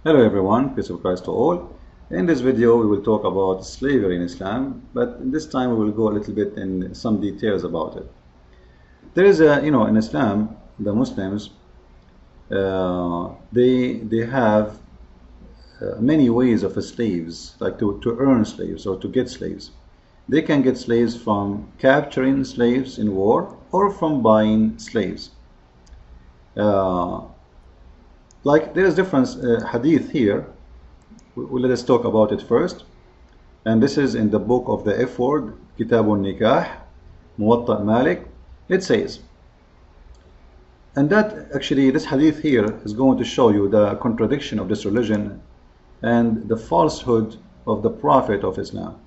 Hello everyone, peace of Christ to all. In this video we will talk about slavery in Islam, but this time we will go a little bit in some details about it. There is in Islam, the Muslims, they have many ways of slaves, like to earn slaves or to get slaves. They can get slaves from capturing slaves in war or from buying slaves. Like there is different hadith here. Let us talk about it first. And this is in the book of the F word, Kitabun Nikah, Muwatta Malik. It says, and that actually this hadith here is going to show you the contradiction of this religion and the falsehood of the Prophet of Islam.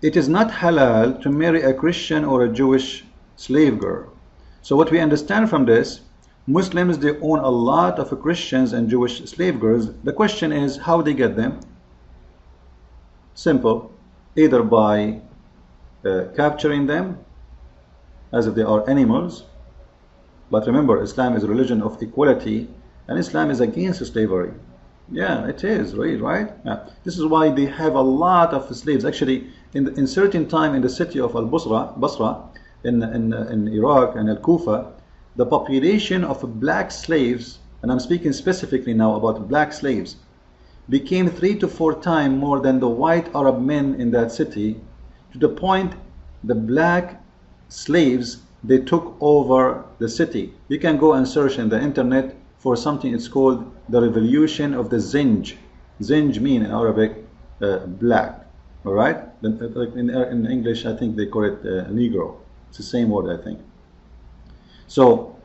It is not halal to marry a Christian or a Jewish slave girl. So what we understand from this, Muslims, they own a lot of Christians and Jewish slave girls. The question is how they get them. Simple, either by capturing them as if they are animals. But remember, Islam is a religion of equality and Islam is against slavery. Yeah, it is, right? Yeah. This is why they have a lot of slaves. Actually, in certain time in the city of Basra, in Iraq and Al-Kufa, the population of black slaves, and I'm speaking specifically now about black slaves, became 3 to 4 times more than the white Arab men in that city, to the point the black slaves, they took over the city. You can go and search in the internet for something, it's called the revolution of the Zinj. Zinj mean in Arabic black, all right? In English I think they call it Negro. It's the same word, I think. So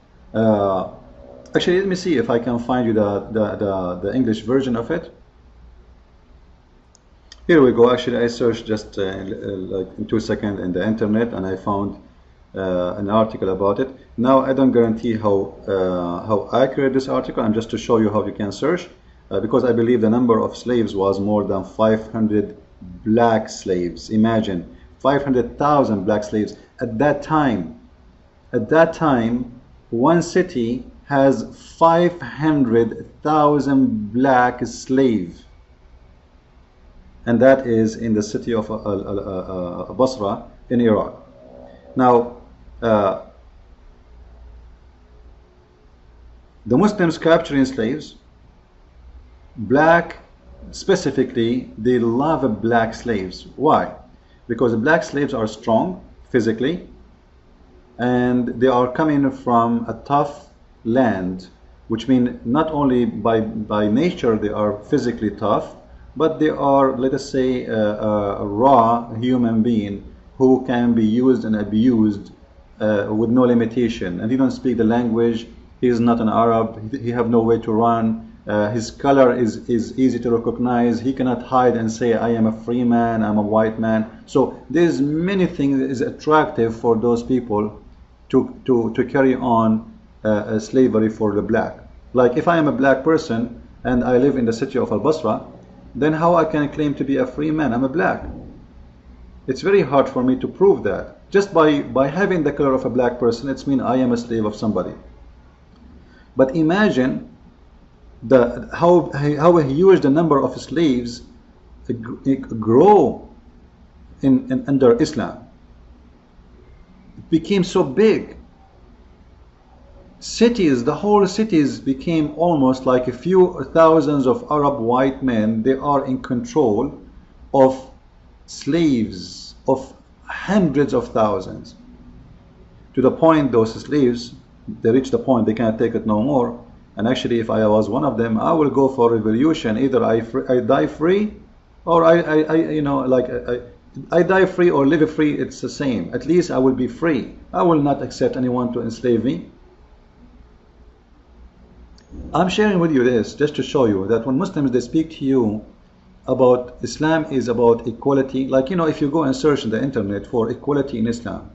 actually let me see if I can find you the English version of it. Here we go. Actually I searched just like in 2 seconds in the internet and I found an article about it. Now I don't guarantee how accurate this article, and just to show you how you can search, because I believe the number of slaves was more than 500 black slaves. Imagine 500,000 black slaves at that time. At that time, one city has 500,000 black slaves, and that is in the city of Basra in Iraq. Now, the Muslims capturing slaves, black specifically, they love black slaves. Why? Because black slaves are strong physically, and they are coming from a tough land, which means not only by nature they are physically tough, but they are, let us say, a raw human being who can be used and abused with no limitation. And he don't speak the language, he is not an Arab, he have no way to run, his color is easy to recognize, he cannot hide and say I am a free man, I'm a white man. So there's many things that is attractive for those people to carry on slavery for the black. Like if I am a black person and I live in the city of Al-Basra, then how I can claim to be a free man? I'm a black. It's very hard for me to prove that. Just by having the color of a black person, it's mean I am a slave of somebody. But imagine how huge the number of slaves grow under Islam. It became so big. Cities, the whole cities became almost like a few thousands of Arab white men. They are in control of slaves of hundreds of thousands, to the point those slaves, they reach the point they can't take it no more. And actually if I was one of them, I will go for revolution. Either I die free, or I die free or live free, it's the same. At least I will be free. I will not accept anyone to enslave me. I'm sharing with you this just to show you that when Muslims, they speak to you about Islam is about equality, like if you go and search in the internet for equality in Islam,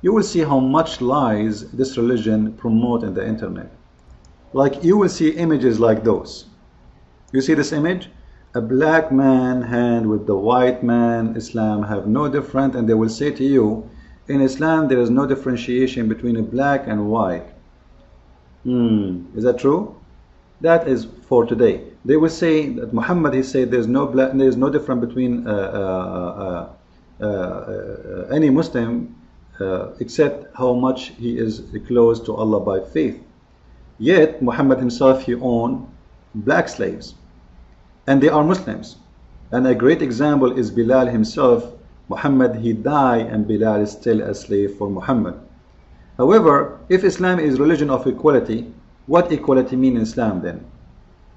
you will see how much lies this religion promote in the internet. Like you will see images like those. You see this image? A black man hand with the white man. Islam have no different, and they will say to you, in Islam there is no differentiation between a black and white. Is that true? That is for today. They will say that Muhammad, he said there's no black, there's no difference between any Muslim except how much he is close to Allah by faith. Yet Muhammad himself, he owned black slaves, and they are Muslims. And a great example is Bilal himself. Muhammad, he died, and Bilal is still a slave for Muhammad. However, if Islam is religion of equality, what equality mean in Islam then?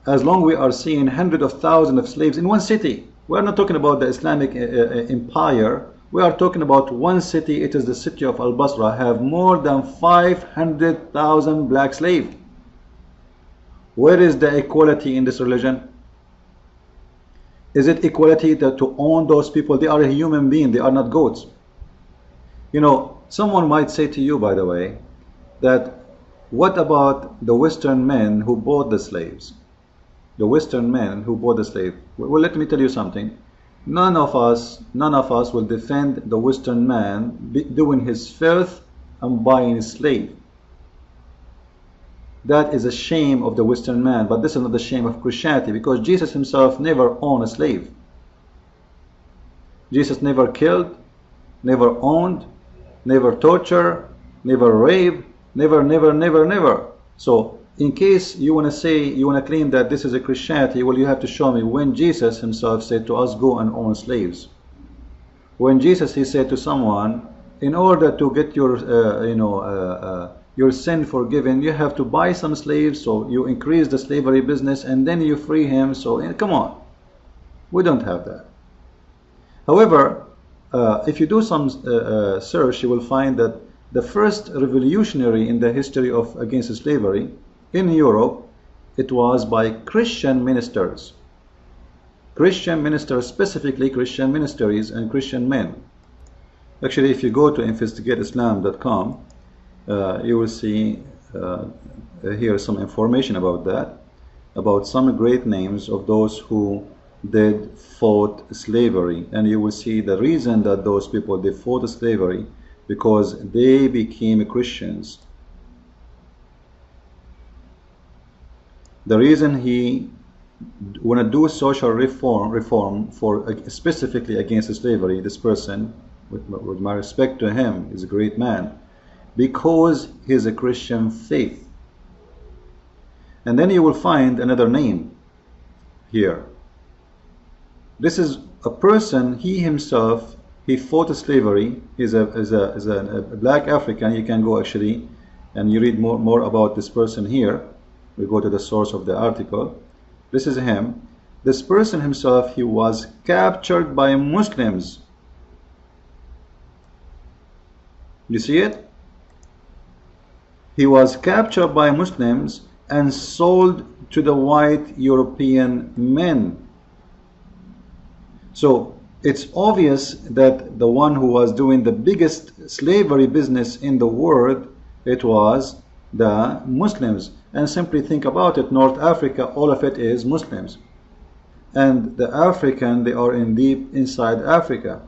As long we are seeing hundreds of thousands of slaves in one city. We are not talking about the Islamic empire. We are talking about one city. It is the city of Al-Basra, have more than 500,000 black slaves. Where is the equality in this religion? Is it equality to own those people? They are a human being. They are not goats. You know, someone might say to you, by the way, that what about the Western men who bought the slaves? The Western men who bought the slave. Well, let me tell you something. None of us will defend the Western man doing his filth and buying a slave. That is a shame of the Western man, but this is not the shame of Christianity, because Jesus himself never owned a slave. Jesus never killed, never owned, never tortured, never raped, never. So in case you want to say, you want to claim that this is a Christianity, well, you have to show me when Jesus himself said to us, go and own slaves. When Jesus, he said to someone, in order to get your sin forgiven, you have to buy some slaves, so you increase the slavery business and then you free him. So come on, we don't have that. However, if you do some search, you will find that the first revolutionary in the history of against slavery in Europe, it was by Christian ministers. Christian ministers, specifically Christian ministries and Christian men. Actually, if you go to investigateislam.com, you will see here some information about that, about some great names of those who did fought slavery, and you will see the reason that those people, they fought slavery because they became Christians. The reason he want to do social reform for specifically against slavery, this person, with my respect to him, is a great man, because he's a Christian faith. And then you will find another name here. This is a person, he himself, he fought slavery. He's a black African. You can go actually and you read more about this person here. We go to the source of the article. This is him. This person himself, he was captured by Muslims. You see it? He was captured by Muslims and sold to the white European men. So it's obvious that the one who was doing the biggest slavery business in the world, it was the Muslims. And simply think about it, North Africa, all of it is Muslims. And the African, they are in deep inside Africa.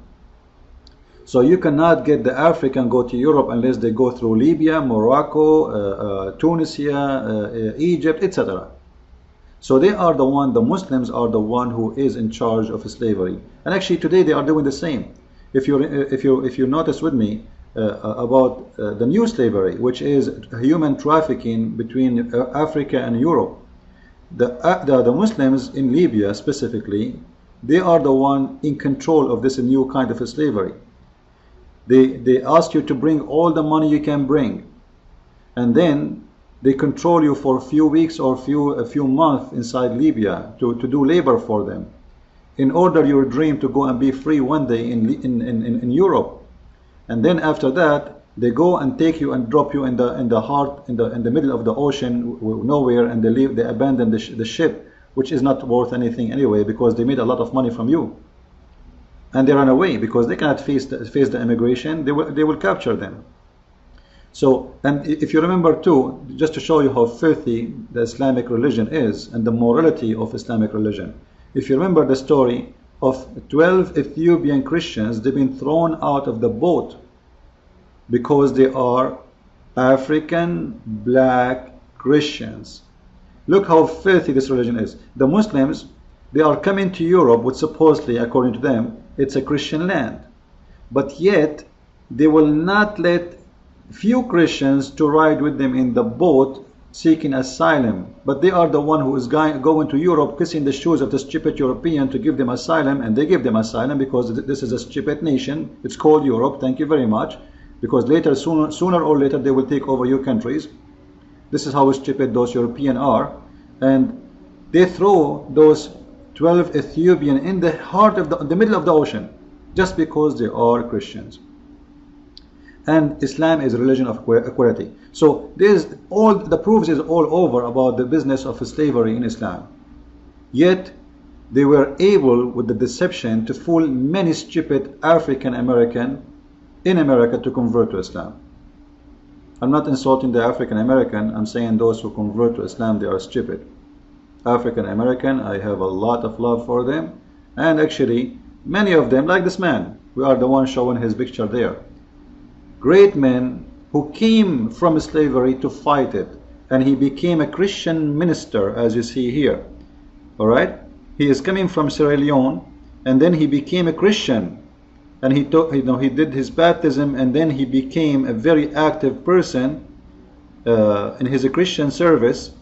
So you cannot get the African go to Europe unless they go through Libya, Morocco, Tunisia, Egypt, etc. So they are the one, the Muslims are the one who is in charge of slavery. And actually today they are doing the same. If you notice with me about the new slavery, which is human trafficking between Africa and Europe, the Muslims in Libya specifically, they are the one in control of this new kind of slavery. They ask you to bring all the money you can bring, and then they control you for a few weeks or a few months inside Libya to do labor for them, in order your dream to go and be free one day in Europe. And then after that, they go and take you and drop you in the middle of the ocean, nowhere, and they abandon the ship, which is not worth anything anyway, because they made a lot of money from you. And they run away because they cannot face the immigration. They will capture them. So, and if you remember too, just to show you how filthy the Islamic religion is and the morality of Islamic religion, if you remember the story of 12 Ethiopian Christians, they've been thrown out of the boat because they are African black Christians. Look how filthy this religion is. The Muslims, they are coming to Europe, which supposedly, according to them, it's a Christian land. But yet, they will not let few Christians to ride with them in the boat seeking asylum. But they are the one who is going to Europe, kissing the shoes of the stupid European to give them asylum, and they give them asylum because this is a stupid nation. It's called Europe. Thank you very much. Because later, sooner or later, they will take over your countries. This is how stupid those Europeans are. And they throw those 12 Ethiopians in the heart of the middle of the ocean just because they are Christians. And Islam is a religion of equality. So there's all the proofs is all over about the business of slavery in Islam. Yet they were able with the deception to fool many stupid African American in America to convert to Islam. I'm not insulting the African American, I'm saying those who convert to Islam, they are stupid. African American, I have a lot of love for them, and actually many of them, like this man, we are the one showing his picture there. Great men who came from slavery to fight it, and he became a Christian minister, as you see here. Alright? He is coming from Sierra Leone, and then he became a Christian, and he did his baptism, and then he became a very active person in his Christian service,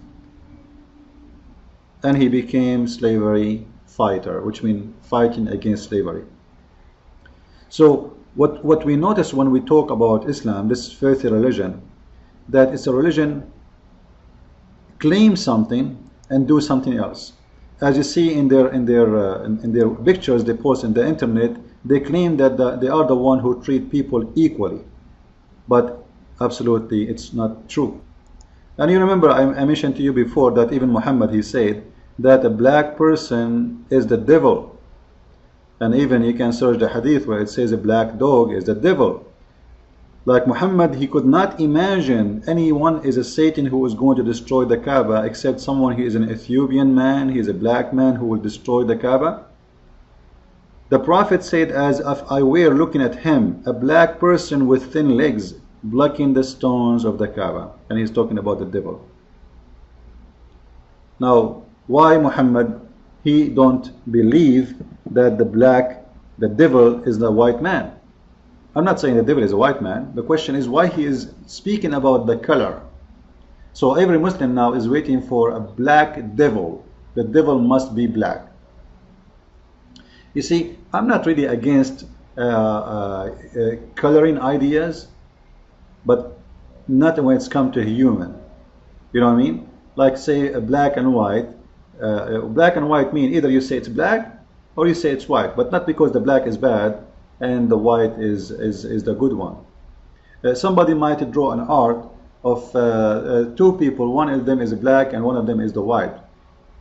and he became slavery fighter, which means fighting against slavery. So what we notice when we talk about Islam, this filthy religion, that it's a religion claim something and do something else. As you see in their pictures they post in the internet, they claim that they are the one who treat people equally, but absolutely it's not true. And you remember I mentioned to you before that even Muhammad, he said that a black person is the devil. And even you can search the hadith where it says a black dog is the devil. Like Muhammad, he could not imagine anyone is a Satan who is going to destroy the Kaaba except someone who is an Ethiopian man, he is a black man who will destroy the Kaaba. The Prophet said, as if I were looking at him, a black person with thin legs blocking the stones of the Kaaba. And he's talking about the devil. Now, why Muhammad, he don't believe that the devil is the white man? I'm not saying the devil is a white man. The question is why he is speaking about the color. So every Muslim now is waiting for a black devil. The devil must be black. You see, I'm not really against coloring ideas, but not when it's come to human. You know what I mean? Like say a black and white. Black and white mean either you say it's black or you say it's white, but not because the black is bad and the white is the good one. Somebody might draw an art of two people, one of them is black and one of them is the white.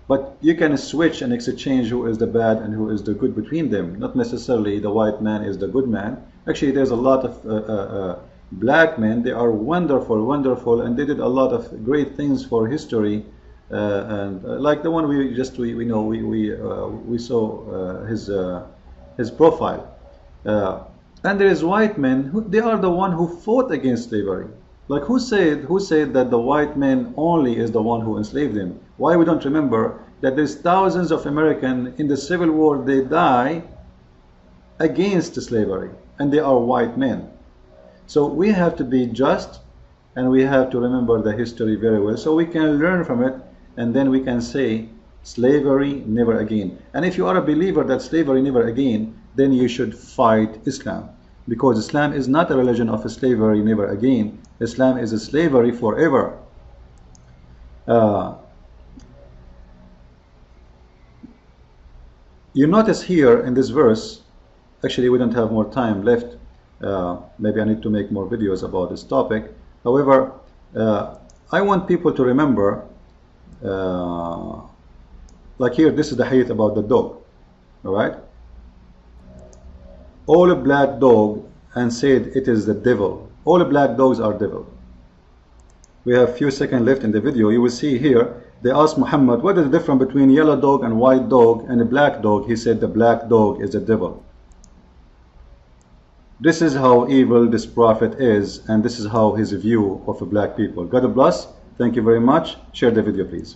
But you can switch and exchange who is the bad and who is the good between them. Not necessarily the white man is the good man. Actually, there's a lot of black men. They are wonderful, wonderful, and they did a lot of great things for history. And like the one we saw his profile. And there is white men who they are the one who fought against slavery. Like who said that the white man only is the one who enslaved them? Why we don't remember that there's thousands of Americans in the Civil War, they die against slavery, and they are white men. So we have to be just, and we have to remember the history very well, so we can learn from it, and then we can say slavery never again. And if you are a believer that slavery never again, then you should fight Islam, because Islam is not a religion of slavery never again. Islam is a slavery forever. You notice here in this verse, actually we don't have more time left. Maybe I need to make more videos about this topic. However, I want people to remember, like here, this is the hadith about the dog. All right. All black dog and said it is the devil. All black dogs are devil. We have few seconds left in the video. You will see here they asked Muhammad what is the difference between yellow dog and white dog and a black dog. He said the black dog is the devil. This is how evil this prophet is, and this is how his view of black people. God bless. Thank you very much. Share the video, please.